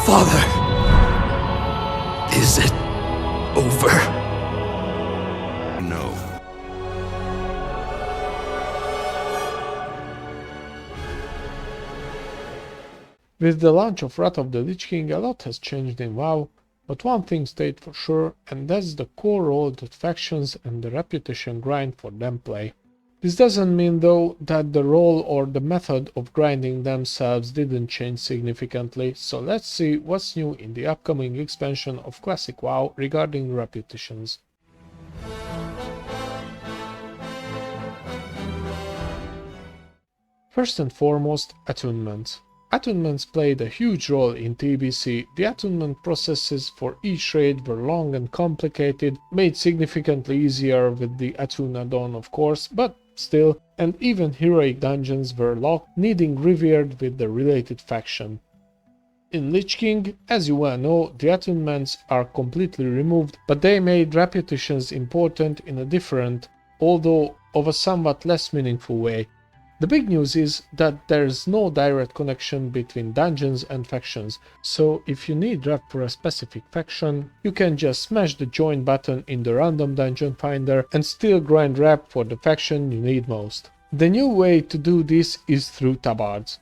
Father, is it over? No. With the launch of Wrath of the Lich King, a lot has changed in WoW, but one thing stayed for sure, and that's the core role that factions and the reputation grind for them play. This doesn't mean though that the role or the method of grinding themselves didn't change significantly, so let's see what's new in the upcoming expansion of Classic WoW regarding reputations. First and foremost, attunements. Attunements played a huge role in TBC. The attunement processes for each raid were long and complicated, made significantly easier with the attune add-on of course, but still, and even heroic dungeons were locked, needing revered with the related faction. In Lich King, as you well know, the attunements are completely removed, but they made reputations important in a different, although of a somewhat less meaningful way. The big news is that there is no direct connection between dungeons and factions, so if you need rep for a specific faction, you can just smash the join button in the random dungeon finder and still grind rep for the faction you need most. The new way to do this is through tabards.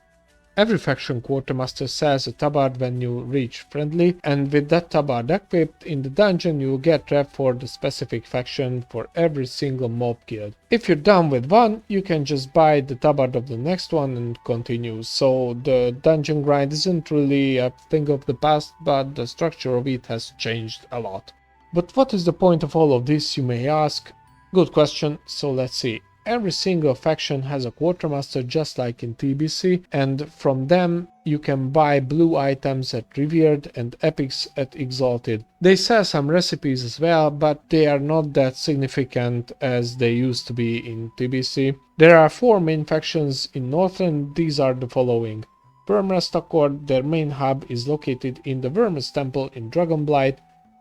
Every faction quartermaster sells a tabard when you reach friendly, and with that tabard equipped in the dungeon you get rep for the specific faction for every single mob killed. If you're done with one, you can just buy the tabard of the next one and continue, so the dungeon grind isn't really a thing of the past, but the structure of it has changed a lot. But what is the point of all of this, you may ask? Good question, so let's see. Every single faction has a quartermaster just like in TBC, and from them you can buy blue items at Revered and epics at Exalted. They sell some recipes as well, but they are not that significant as they used to be in TBC. There are 4 main factions in Northern, these are the following. Wyrmrest Accord, their main hub is located in the Wyrmrest Temple in Dragonblight.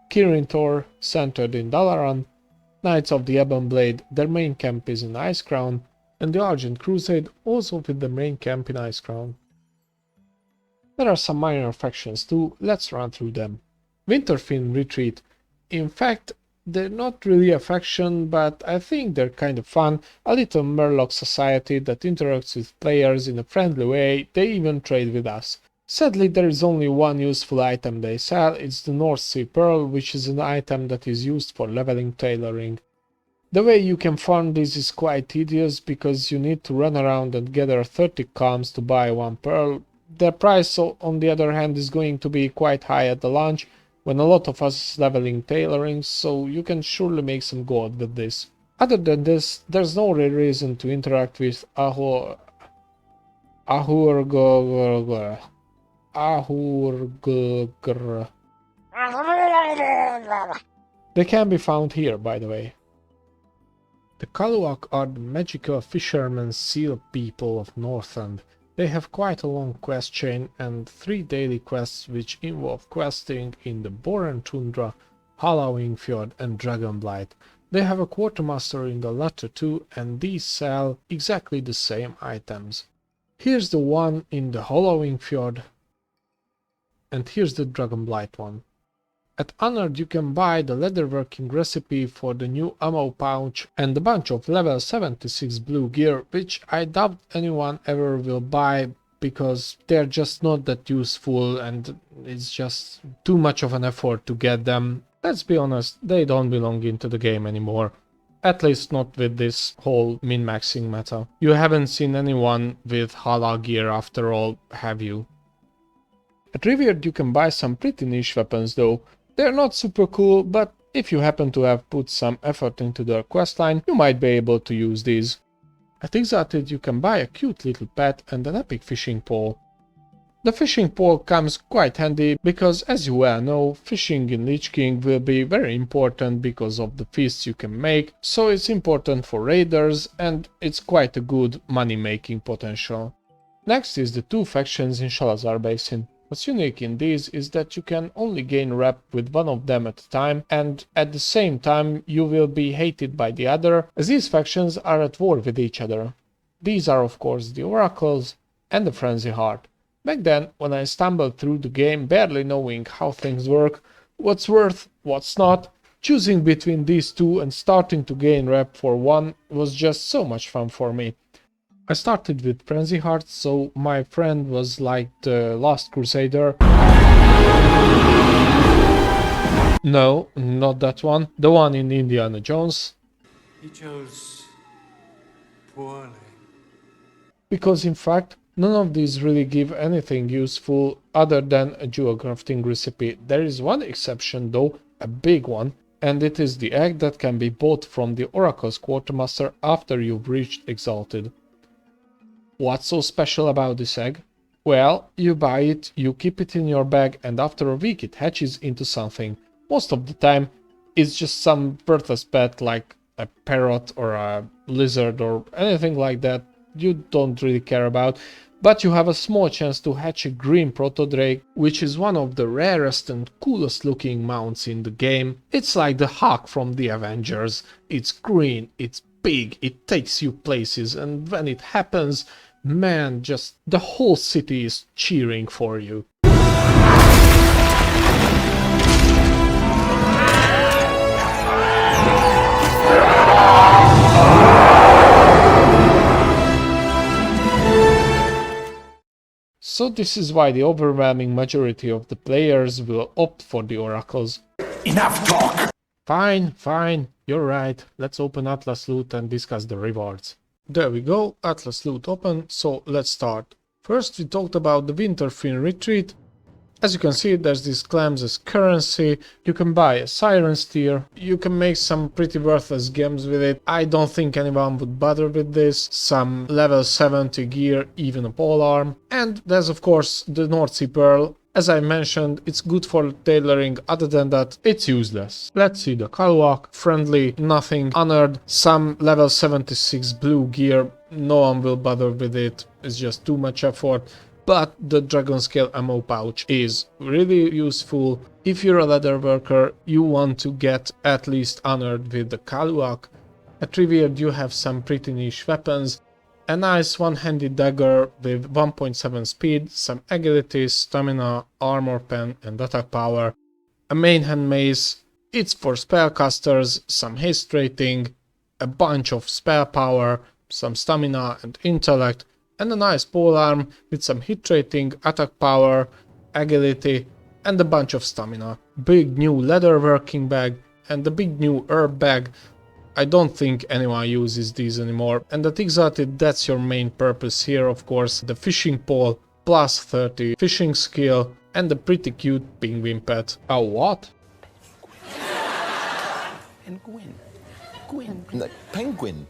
Kirin Tor, centered in Dalaran. Knights of the Ebon Blade, their main camp is in Icecrown, and the Argent Crusade also with the main camp in Icecrown. There are some minor factions too, let's run through them. Winterfin Retreat. In fact, they're not really a faction, but I think they're kind of fun, a little Murloc society that interacts with players in a friendly way, they even trade with us. Sadly, there is only one useful item they sell, it's the North Sea Pearl, which is an item that is used for leveling tailoring. The way you can farm this is quite tedious, because you need to run around and gather 30 calms to buy one pearl. Their price, on the other hand, is going to be quite high at the launch, when a lot of us is leveling tailoring, so you can surely make some gold with this. Other than this, there's no real reason to interact with They can be found here, by the way. The Kalu'ak are the magical fishermen seal people of Northend. They have quite a long quest chain and 3 daily quests which involve questing in the Boran Tundra, Hallowing Fjord and Dragonblight. They have a quartermaster in the latter too, and these sell exactly the same items. Here's the one in the Hallowing Fjord, and here's the Dragonblight one. At Honored you can buy the leatherworking recipe for the new ammo pouch and a bunch of level 76 blue gear, which I doubt anyone ever will buy because they're just not that useful and it's just too much of an effort to get them. Let's be honest, they don't belong into the game anymore. At least not with this whole min-maxing meta. You haven't seen anyone with Hala gear after all, have you? At Revered you can buy some pretty niche weapons though. They're not super cool, but if you happen to have put some effort into their questline, you might be able to use these. At Exalted you can buy a cute little pet and an epic fishing pole. The fishing pole comes quite handy because, as you well know, fishing in Lich King will be very important because of the feasts you can make, so it's important for raiders and it's quite a good money making potential. Next is the 2 factions in Sholazar Basin. What's unique in these is that you can only gain rep with one of them at a time, and at the same time you will be hated by the other, as these factions are at war with each other. These are of course the Oracles and the Frenzyheart. Back then, when I stumbled through the game barely knowing how things work, what's worth, what's not, choosing between these two and starting to gain rep for one was just so much fun for me. I started with Frenzyheart, so my friend was like the last crusader. No, not that one. The one in Indiana Jones. He chose poorly. Because in fact, none of these really give anything useful other than a jewel crafting recipe. There is one exception though, a big one, and it is the egg that can be bought from the Oracle's Quartermaster after you've reached Exalted. What's so special about this egg? Well, you buy it, you keep it in your bag, and after a week it hatches into something. Most of the time, it's just some worthless pet like a parrot or a lizard or anything like that you don't really care about, but you have a small chance to hatch a green proto-drake, which is one of the rarest and coolest looking mounts in the game. It's like the Hawk from the Avengers. It's green, it's big, it takes you places, and when it happens, man, just the whole city is cheering for you. So this is why the overwhelming majority of the players will opt for the oracles. Enough talk! Fine, you're right. Let's open Atlas Loot and discuss the rewards. There we go, Atlas Loot open, so let's start. First we talked about the Winterfin Retreat. As you can see, there's this clams as currency. You can buy a Siren Steer. You can make some pretty worthless gems with it. I don't think anyone would bother with this. Some level 70 gear, even a polearm. And there's of course the North Sea Pearl. As I mentioned, it's good for tailoring, other than that, it's useless. Let's see the Kalu'ak, friendly, nothing, honored, some level 76 blue gear, no one will bother with it, it's just too much effort. But the Dragon Scale ammo pouch is really useful. If you're a leather worker, you want to get at least honored with the Kalu'ak. At Revered you have some pretty niche weapons. A nice one-handed dagger with 1.7 speed, some agility, stamina, armor pen and attack power. A main hand mace, it's for spellcasters, some haste rating, a bunch of spell power, some stamina and intellect, and a nice polearm with some hit rating, attack power, agility and a bunch of stamina. Big new leather working bag and a big new herb bag. I don't think anyone uses these anymore, and at Exalted that's your main purpose here, of course. The fishing pole, plus 30 fishing skill, and a pretty cute penguin pet. A what? Penguin. No, penguin.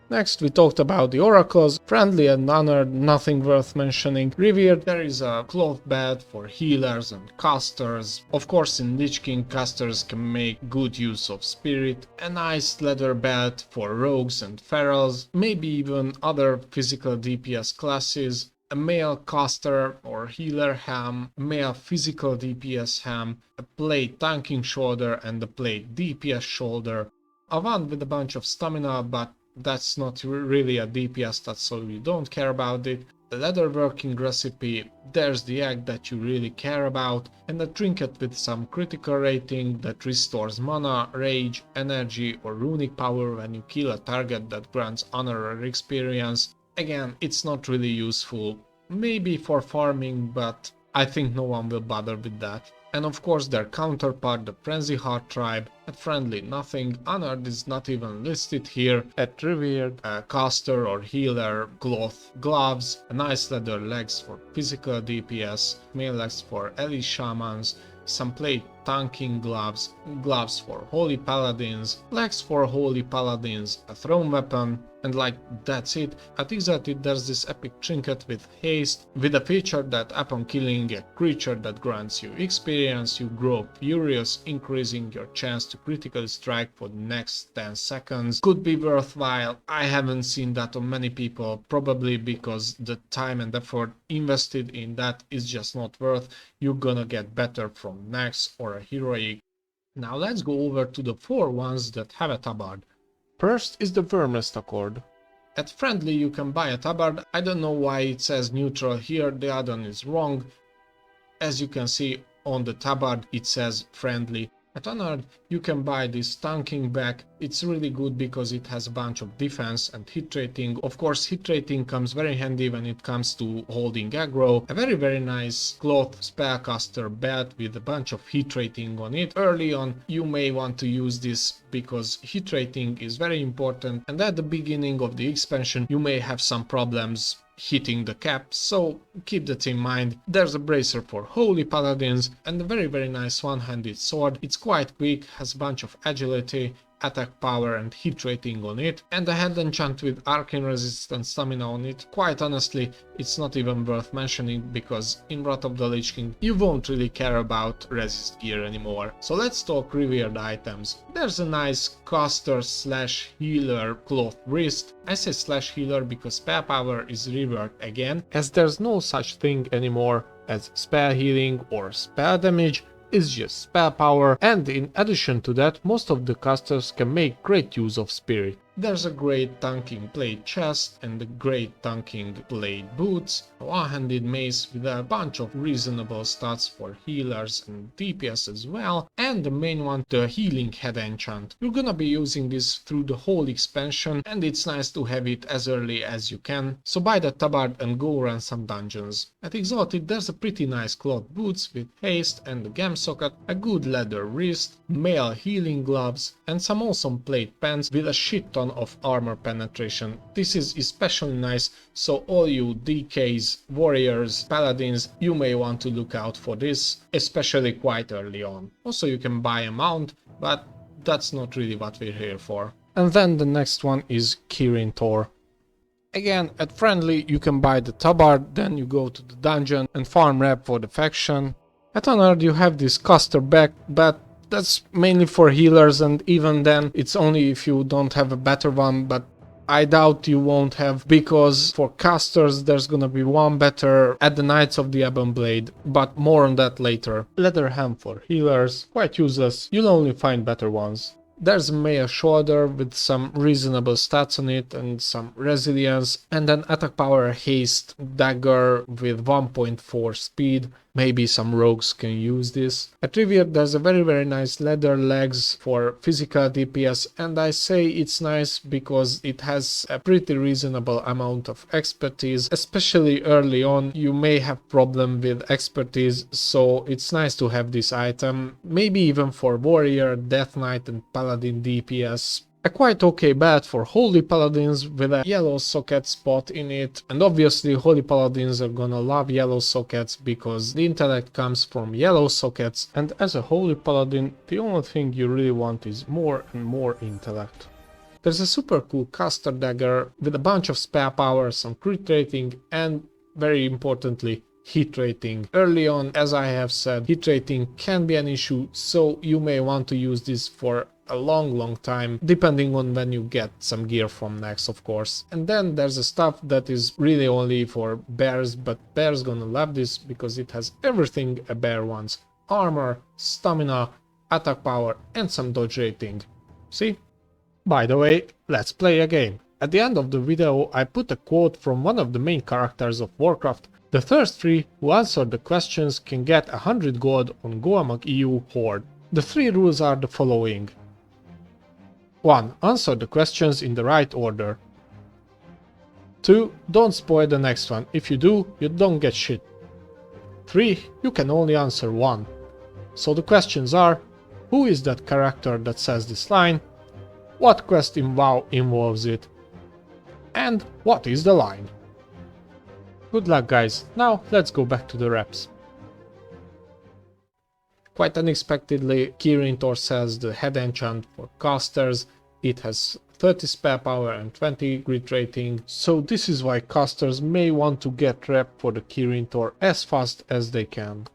Next we talked about the oracles, friendly and honored, nothing worth mentioning. Revered, there is a cloth bed for healers and casters. Of course in Lich King casters can make good use of spirit. A nice leather bed for rogues and ferals, maybe even other physical DPS classes. A male caster or healer ham, a male physical DPS ham, a plate tanking shoulder and a plate DPS shoulder. A one with a bunch of stamina, but that's not really a DPS stat, so you don't care about it. The leather working recipe, there's the egg that you really care about, and a trinket with some critical rating that restores mana, rage, energy or runic power when you kill a target that grants honor or experience. Again, it's not really useful, maybe for farming, but I think no one will bother with that. And of course their counterpart, the Frenzyheart tribe, at friendly nothing, honored is not even listed here. At Revered, a caster or healer, cloth gloves, a nice leather legs for physical DPS, male legs for elite shamans, some plate tanking gloves, gloves for holy paladins, legs for holy paladins, a thrown weapon, and like that's it. At Exalted there's this epic trinket with haste, with a feature that upon killing a creature that grants you experience, you grow furious, increasing your chance to critically strike for the next 10 seconds. Could be worthwhile. I haven't seen that on many people, probably because the time and effort invested in that is just not worth. You're gonna get better from Nex or a heroic. Now let's go over to the 4 ones that have a tabard. First is the Wyrmrest Accord. At friendly you can buy a tabard. I don't know why it says neutral here, the add-on is wrong. As you can see on the tabard it says friendly. At honored you can buy this tanking back. It's really good because it has a bunch of defense and hit rating. Of course hit rating comes very handy when it comes to holding aggro. A very nice cloth spellcaster belt with a bunch of hit rating on it. Early on you may want to use this because hit rating is very important, and at the beginning of the expansion you may have some problems hitting the cap, so keep that in mind. There's a bracer for holy paladins and a very nice one-handed sword. It's quite quick, has a bunch of agility, attack power and hit rating on it, and a head enchant with arcane resistance stamina on it. Quite honestly, it's not even worth mentioning because in Wrath of the Lich King you won't really care about resist gear anymore. So let's talk revered items. There's a nice caster slash healer cloth wrist. I say slash healer because spell power is revered again, as there's no such thing anymore as spell healing or spell damage. Is just spell power, and in addition to that most of the casters can make great use of spirit. There's a great tanking plate chest and a great tanking plate boots, a one-handed mace with a bunch of reasonable stats for healers and DPS as well, and the main one, the healing head enchant. You're gonna be using this through the whole expansion and it's nice to have it as early as you can, so buy the tabard and go run some dungeons. At Exalted there's a pretty nice cloth boots with haste and a gem socket, a good leather wrist, mail healing gloves, and some awesome plate pants with a shit ton of armor penetration. This is especially nice, so all you DKs, warriors, paladins, you may want to look out for this, especially quite early on. Also you can buy a mount, but that's not really what we're here for. And then the next one is Kirin Tor. Again, at friendly you can buy the tabard, then you go to the dungeon and farm rep for the faction. At honored you have this caster back, but that's mainly for healers, and even then it's only if you don't have a better one, but I doubt you won't have, because for casters there's gonna be one better at the Knights of the Ebon Blade, but more on that later. Leather ham for healers, quite useless, you'll only find better ones. There's a mail shoulder with some reasonable stats on it and some resilience, and an attack power haste dagger with 1.4 speed. Maybe some rogues can use this. At Revered there's a very nice leather legs for physical DPS, and I say it's nice because it has a pretty reasonable amount of expertise. Especially early on you may have problem with expertise, so it's nice to have this item. Maybe even for warrior, death knight and paladin DPS. A quite okay belt for holy paladins with a yellow socket spot in it, and obviously holy paladins are gonna love yellow sockets because the intellect comes from yellow sockets, and as a holy paladin the only thing you really want is more and more intellect. There's a super cool caster dagger with a bunch of spell power, some crit rating, and very importantly hit rating. Early on, as I have said, hit rating can be an issue, so you may want to use this for a long time, depending on when you get some gear from next, of course. And then there's a stuff that is really only for bears, but bears gonna love this because it has everything a bear wants: armor, stamina, attack power, and some dodge rating. See? By the way, let's play a game. At the end of the video I put a quote from one of the main characters of Warcraft. The first three who answer the questions can get 100 gold on Goamag EU Horde. The three rules are the following. 1. Answer the questions in the right order. 2. Don't spoil the next one. If you do, you don't get shit. 3. You can only answer one. So the questions are: who is that character that says this line? What quest in WoW involves it? And what is the line? Good luck guys, now let's go back to the reps. Quite unexpectedly, Kirin Tor says the head enchant for casters. It has 30 spell power and 20 grit rating, so this is why casters may want to get rep for the Kirin Tor as fast as they can.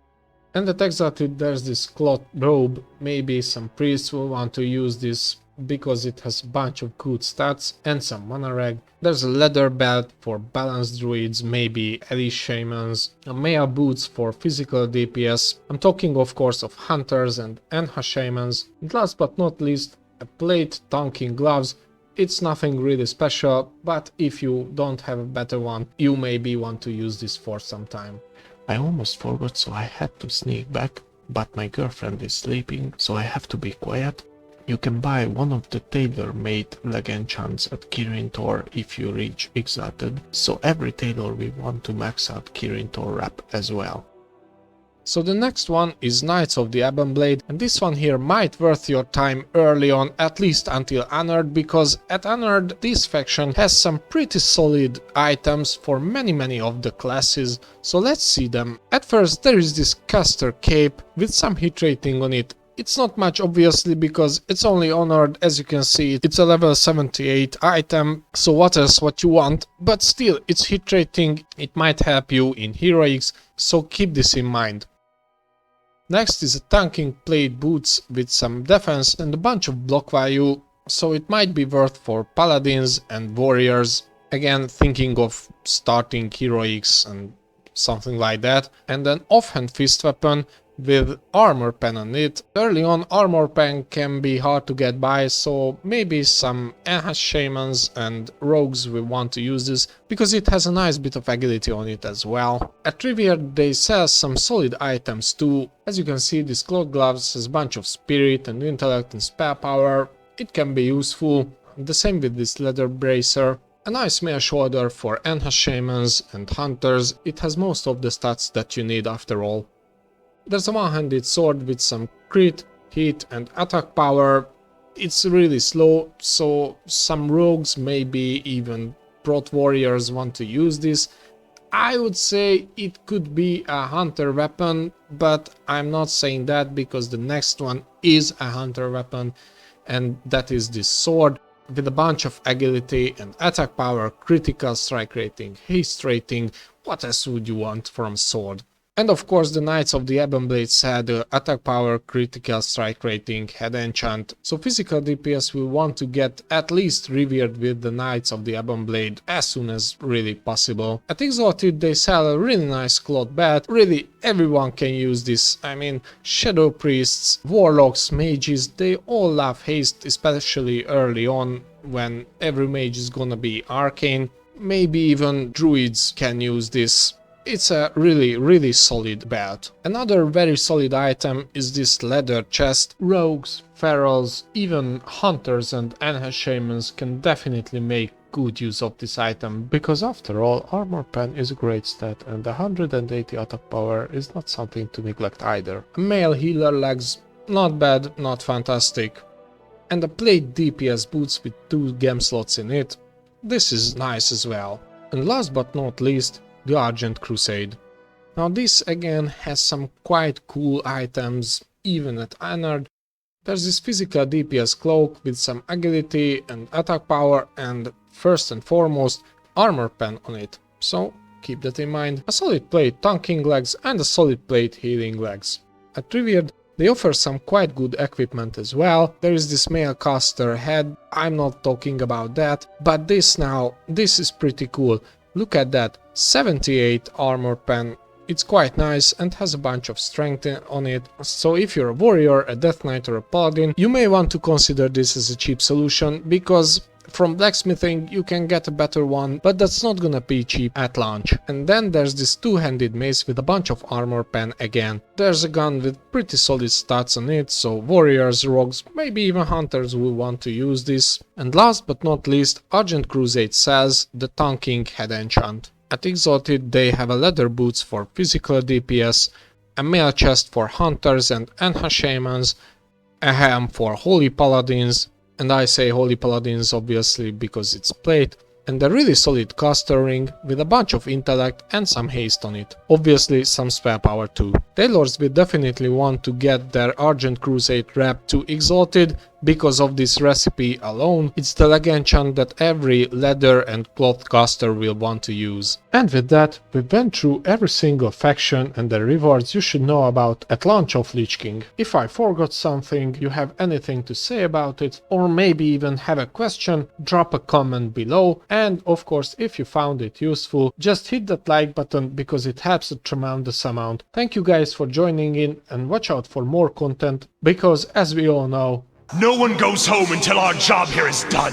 And at Exalted there's this cloth robe. Maybe some priests will want to use this because it has a bunch of good stats and some mana reg. There's a leather belt for balanced druids, maybe elite shamans, a mail boots for physical DPS. I'm talking of course of hunters and Enha shamans. And last but not least, a plate tanking gloves. It's nothing really special, but if you don't have a better one, you maybe want to use this for some time. I almost forgot, so I had to sneak back, but my girlfriend is sleeping, so I have to be quiet. You can buy one of the tailor-made leg enchants at Kirin Tor if you reach Exalted, so every tailor will want to max out Kirin Tor wrap as well. So the next one is Knights of the Ebon Blade, and this one here might worth your time early on, at least until Honored, because at Honored this faction has some pretty solid items for many of the classes, so let's see them. At first there is this caster cape with some hit rating on it. It's not much obviously because it's only Honored, as you can see, it's a level 78 item, so what else what you want, but still it's hit rating, it might help you in heroics, so keep this in mind. Next is a tanking plate boots with some defense and a bunch of block value, so it might be worth for paladins and warriors, again thinking of starting heroics and something like that, and an offhand fist weapon with armor pen on it. Early on armor pen can be hard to get by, so maybe some enhanced shamans and rogues will want to use this because it has a nice bit of agility on it as well. At Riviera they sell some solid items too. As you can see, this cloth gloves has a bunch of spirit and intellect and spell power. It can be useful. The same with this leather bracer. A nice mail shoulder for enhanced shamans and hunters. It has most of the stats that you need after all. There's a one-handed sword with some crit, hit and attack power. It's really slow, so some rogues, maybe even prot warriors want to use this. I would say it could be a hunter weapon, but I'm not saying that because the next one is a hunter weapon, and that is this sword with a bunch of agility and attack power, critical strike rating, haste rating. What else would you want from sword? And of course the Knights of the Ebon Blades had attack power, critical strike rating, head enchant, so physical DPS will want to get at least revered with the Knights of the Ebon Blade as soon as really possible. At Exalted they sell a really nice cloth belt, really everyone can use this. I mean, shadow priests, warlocks, mages, they all love haste, especially early on when every mage is gonna be arcane. Maybe even druids can use this. It's a really solid belt. Another very solid item is this leather chest. Rogues, ferals, even hunters and enhanced shamans can definitely make good use of this item, because after all armor pen is a great stat and 180 attack power is not something to neglect either. Male healer legs, not bad, not fantastic. And a plate DPS boots with 2 gem slots in it. This is nice as well. And last but not least, the Argent Crusade. Now this again has some quite cool items, even at Honored. There's this physical DPS cloak with some agility and attack power, and first and foremost armor pen on it, so keep that in mind. A solid plate tanking legs and a solid plate healing legs. At Riviera they offer some quite good equipment as well. There is this male caster head, I'm not talking about that, but this is pretty cool. Look at that, 78 armor pen, it's quite nice and has a bunch of strength on it, so if you're a warrior, a death knight or a paladin, you may want to consider this as a cheap solution, because from blacksmithing you can get a better one, but that's not gonna be cheap at launch. And then there's this two-handed mace with a bunch of armor pen again. There's a gun with pretty solid stats on it, so warriors, rogues, maybe even hunters will want to use this. And last but not least, Argent Crusade sells the tanking head enchant. At Exalted they have a leather boots for physical DPS, a mail chest for hunters and enhanced shamans, a helm for holy paladins, and I say holy paladins obviously because it's plate, and a really solid caster ring with a bunch of intellect and some haste on it. Obviously some spell power too. Tailors will definitely want to get their Argent Crusade wrap to Exalted because of this recipe alone. It's the leg enchant that every leather and cloth caster will want to use. And with that, we went through every single faction and the rewards you should know about at launch of Lich King. If I forgot something, you have anything to say about it, or maybe even have a question, drop a comment below. And of course, if you found it useful, just hit that like button because it helps a tremendous amount. Thank you guys for joining in, and watch out for more content, because as we all know, no one goes home until our job here is done.